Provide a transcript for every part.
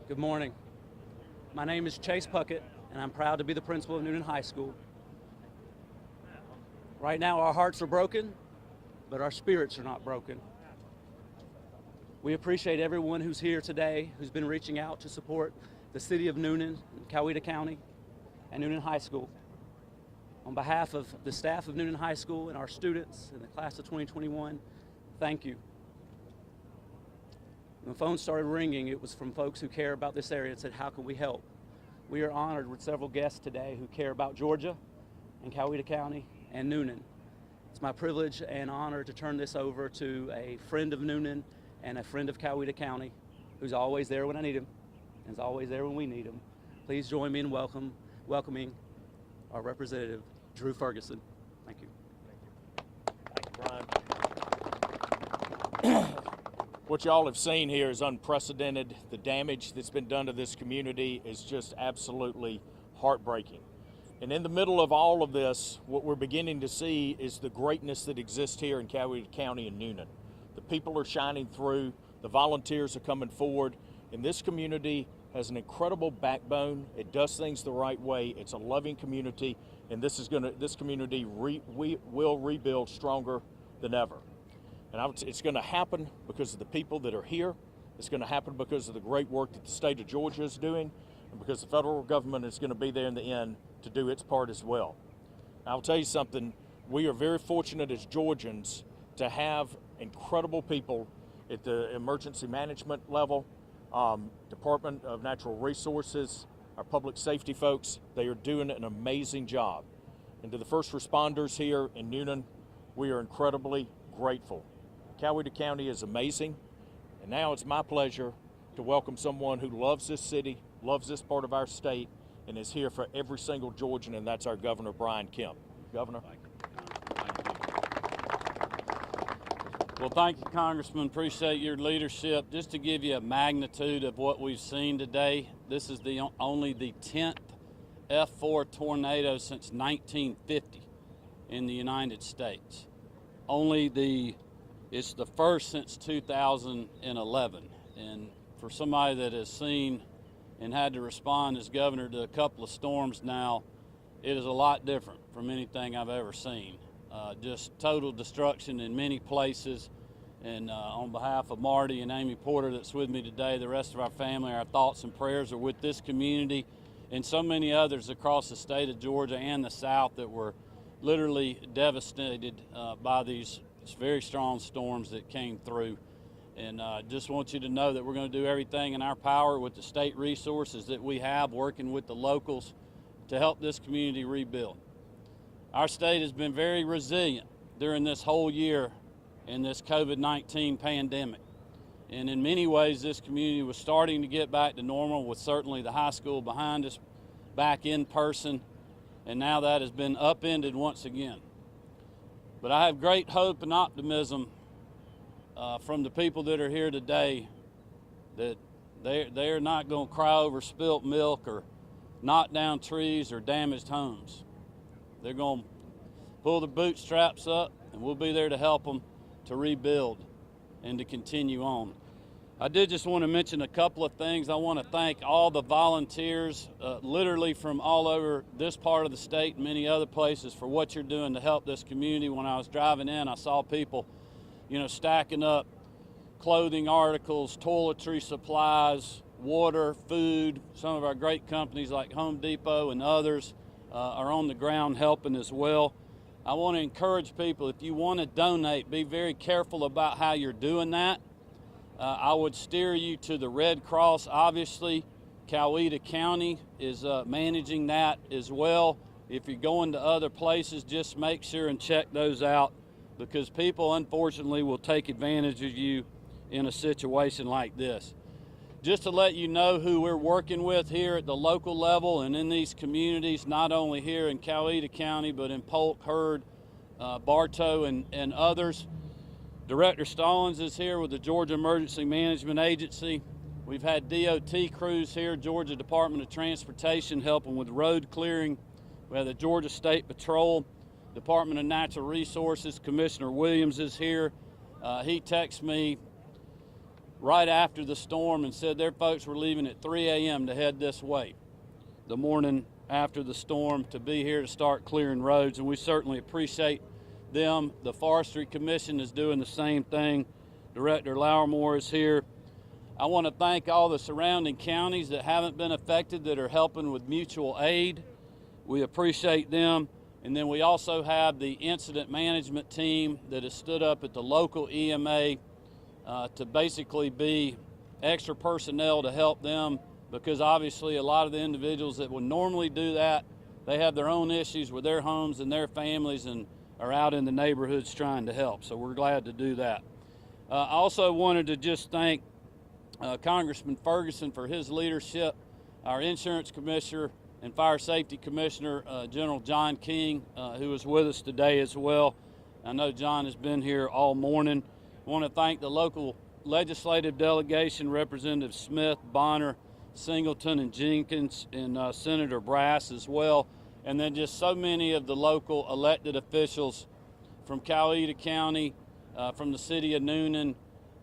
Good morning. My name is Chase Puckett, and I'm proud to be the principal of Newnan High School. Right now, our hearts are broken, but our spirits are not broken. We appreciate everyone who's here today, who's been reaching out to support the city of Newnan, Coweta County, and Newnan High School. On behalf of the staff of Newnan High School and our students in the class of 2021, thank you. When the phone started ringing, it was from folks who care about this area and said, how can we help? We are honored with several guests today who care about Georgia and Coweta County and Newnan. It's my privilege and honor to turn this over to a friend of Newnan and a friend of Coweta County who's always there when I need him and is always there when we need him. Please join me in welcoming our representative, Drew Ferguson. Thank you. Thank you, Brian. What y'all have seen here is unprecedented. The damage that's been done to this community is just absolutely heartbreaking. And in the middle of all of this, what we're beginning to see is the greatness that exists here in Coweta County and Newnan. The people are shining through, the volunteers are coming forward, and this community has an incredible backbone. It does things the right way. It's a loving community, and this community will rebuild stronger than ever. And it's going to happen because of the people that are here. It's going to happen because of the great work that the state of Georgia is doing, and because the federal government is going to be there in the end to do its part as well. I'll tell you something, we are very fortunate as Georgians to have incredible people at the emergency management level, Department of Natural Resources, our public safety folks. They are doing an amazing job. And to the first responders here in Newnan, we are incredibly grateful. Coweta County is amazing, and now it's my pleasure to welcome someone who loves this city, loves this part of our state, and is here for every single Georgian, and that's our Governor, Brian Kemp. Governor. Well, thank you, Congressman. Appreciate your leadership. Just to give you a magnitude of what we've seen today, this is only the 10th F4 tornado since 1950 in the United States. It's the first since 2011. And for somebody that has seen and had to respond as governor to a couple of storms now, it is a lot different from anything I've ever seen. Just total destruction in many places. And on behalf of Marty and Amy Porter that's with me today, the rest of our family, our thoughts and prayers are with this community and so many others across the state of Georgia and the South that were literally devastated by these very strong storms that came through. And just want you to know that we're going to do everything in our power with the state resources that we have, working with the locals to help this community rebuild. Our state has been very resilient during this whole year in this COVID-19 pandemic. And in many ways, this community was starting to get back to normal, with certainly the high school behind us back in person. And now that has been upended once again. But I have great hope and optimism from the people that are here today that they're not going to cry over spilt milk or knock down trees or damaged homes. They're going to pull their bootstraps up, and we'll be there to help them to rebuild and to continue on. I did just want to mention a couple of things. I want to thank all the volunteers, literally from all over this part of the state and many other places, for what you're doing to help this community. When I was driving in, I saw people, stacking up clothing articles, toiletry supplies, water, food. Some of our great companies like Home Depot and others are on the ground helping as well. I want to encourage people, if you want to donate, be very careful about how you're doing that. I would steer you to the Red Cross. Obviously, Coweta County is managing that as well. If you're going to other places, just make sure and check those out, because people, unfortunately, will take advantage of you in a situation like this. Just to let you know who we're working with here at the local level and in these communities, not only here in Coweta County, but in Polk, Heard, Bartow, and others. Director Stallings is here with the Georgia Emergency Management Agency. We've had DOT crews here, Georgia Department of Transportation, helping with road clearing. We have the Georgia State Patrol, Department of Natural Resources. Commissioner Williams is here. He texted me right after the storm and said their folks were leaving at 3 a.m. to head this way the morning after the storm to be here to start clearing roads, and we certainly appreciate them. The Forestry Commission is doing the same thing. Director Lauermore is here. I want to thank all the surrounding counties that haven't been affected that are helping with mutual aid. We appreciate them. And then we also have the incident management team that has stood up at the local EMA to basically be extra personnel to help them, because obviously a lot of the individuals that would normally do that, they have their own issues with their homes and their families and are out in the neighborhoods trying to help. So we're glad to do that. I also wanted to just thank Congressman Ferguson for his leadership, our Insurance Commissioner and Fire Safety Commissioner, General John King, who is with us today as well. I know John has been here all morning. I want to thank the local legislative delegation, Representative Smith, Bonner, Singleton, and Jenkins, and Senator Brass as well. And then just so many of the local elected officials from Coweta County, from the city of Newnan,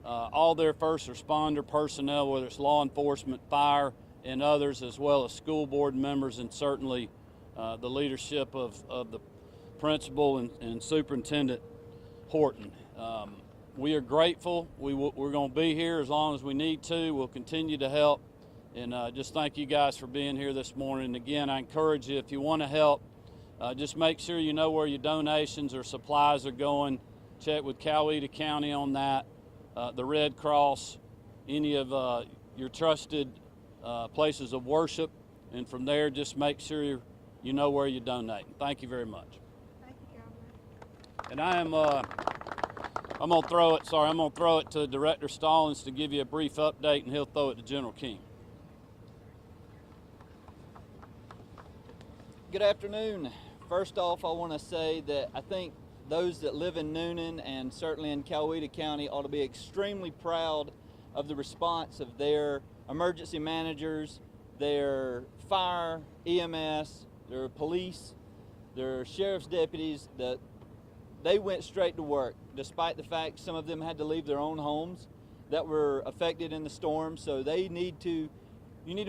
all their first responder personnel, whether it's law enforcement, fire, and others, as well as school board members, and certainly the leadership of the principal and Superintendent Horton. We are grateful. We're going to be here as long as we need to. We'll continue to help. And just thank you guys for being here this morning. And again, I encourage you, if you want to help, just make sure you know where your donations or supplies are going. Check with Coweta County on that, the Red Cross, any of your trusted places of worship. And from there, just make sure you know where you donate. Thank you very much. Thank you, Governor. And I'm going to throw it to Director Stallings to give you a brief update, and he'll throw it to General King. Good afternoon. First off, I want to say that I think those that live in Newnan and certainly in Coweta County ought to be extremely proud of the response of their emergency managers, their fire, EMS, their police, their sheriff's deputies. That they went straight to work, despite the fact some of them had to leave their own homes that were affected in the storm. So you need to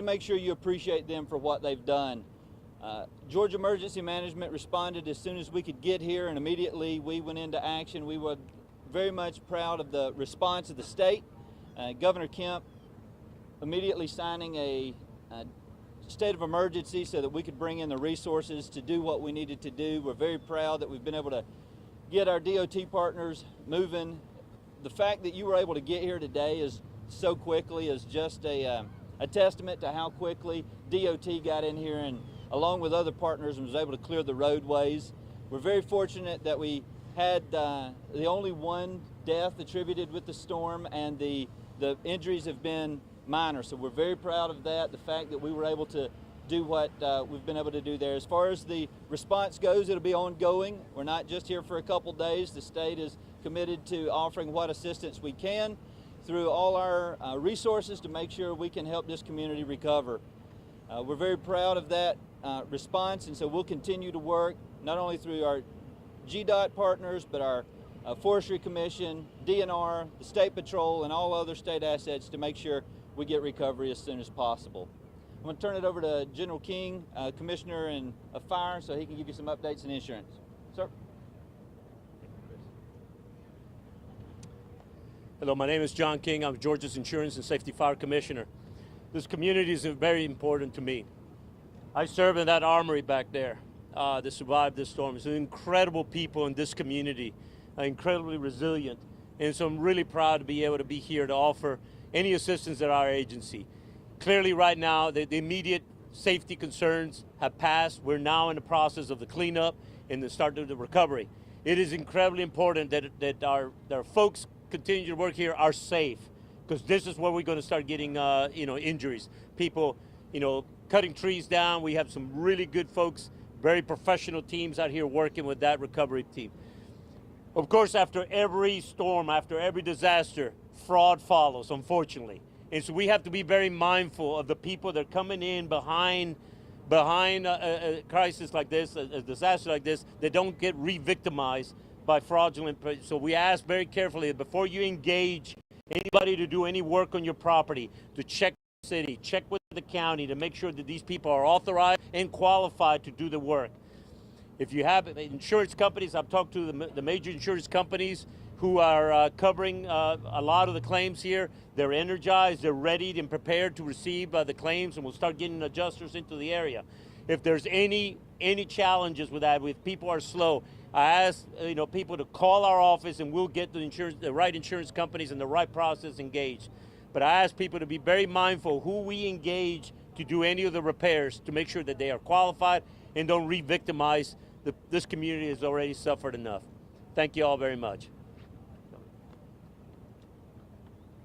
make sure you appreciate them for what they've done. Georgia Emergency Management responded as soon as we could get here, and immediately we went into action. We were very much proud of the response of the state. Governor Kemp immediately signing a state of emergency so that we could bring in the resources to do what we needed to do. We're very proud that we've been able to get our DOT partners moving. The fact that you were able to get here today so quickly is just a testament to how quickly DOT got in here and along with other partners and was able to clear the roadways. We're very fortunate that we had the only one death attributed with the storm, and the injuries have been minor. So we're very proud of that, the fact that we were able to do what we've been able to do there. As far as the response goes, it'll be ongoing. We're not just here for a couple days. The state is committed to offering what assistance we can through all our resources to make sure we can help this community recover. We're very proud of that response, and so we'll continue to work not only through our GDOT partners, but our Forestry Commission, DNR, the State Patrol, and all other state assets to make sure we get recovery as soon as possible. I'm going to turn it over to General King, Commissioner of Fire, so he can give you some updates on insurance. Sir. Hello, my name is John King. I'm Georgia's Insurance and Safety Fire Commissioner. This community is very important to me. I serve in that armory back there that survived this storm. It's incredible people in this community, incredibly resilient. And so I'm really proud to be able to be here to offer any assistance at our agency. Clearly right now, the immediate safety concerns have passed. We're now in the process of the cleanup and the start of the recovery. It is incredibly important that our folks continue to work here are safe, because this is where we're going to start getting injuries. People, cutting trees down. We have some really good folks, very professional teams out here working with that recovery team. Of course, after every storm, after every disaster, fraud follows, unfortunately. And so we have to be very mindful of the people that are coming in behind a crisis like this, a disaster like this, that don't get re-victimized by fraudulent. So we ask very carefully, before you engage anybody to do any work on your property, to check with the city, check with the county to make sure that these people are authorized and qualified to do the work. If you have insurance companies, I've talked to the major insurance companies who are covering a lot of the claims here. They're energized, they're ready and prepared to receive the claims, and we'll start getting adjusters into the area. If there's any challenges with that, if people are slow, I ask people to call our office, and we'll get the right insurance companies and the right process engaged. But I ask people to be very mindful who we engage to do any of the repairs, to make sure that they are qualified and don't re-victimize. This community has already suffered enough. Thank you all very much.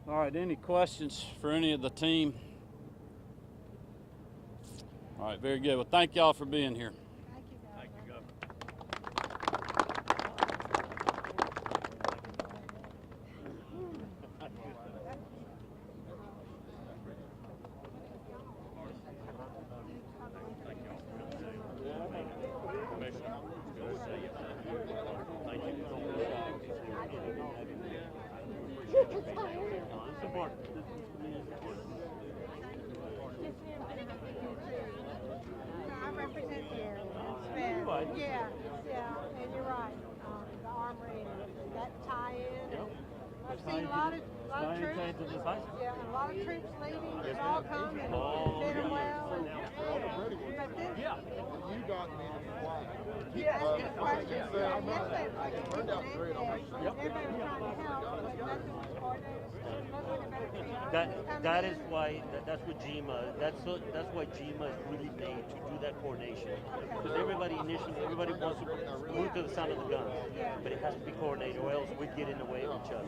All right, any questions for any of the team? All right, very good. Well, thank y'all for being here. Thank you, Governor. I represent the area. Yeah, and you're right. The armory and that tie-in. I've seen a lot of troops. Yeah, a lot of troops leaving. They've all come and did it well. But this, You got me quiet. you asked me questions. And yesterday, like, it was an everybody was trying to help, but nothing was coordinated. Looked like a better triage. That's what GEMA. That's why GEMA is really made to do that coordination. Because everybody wants to move to the sound of the guns, but it has to be coordinated, or else we get in the way of each other.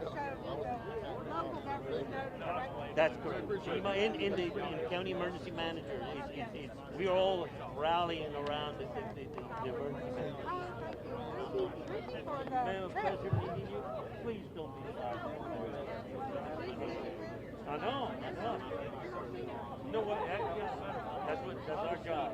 So the local government know the direct. That's correct. GEMA in the county emergency manager we are all rallying around the emergency manager. Thank you for the Ma'am, trip. pleasure meeting you. Please don't be sorry. I know. You know what? That's our job.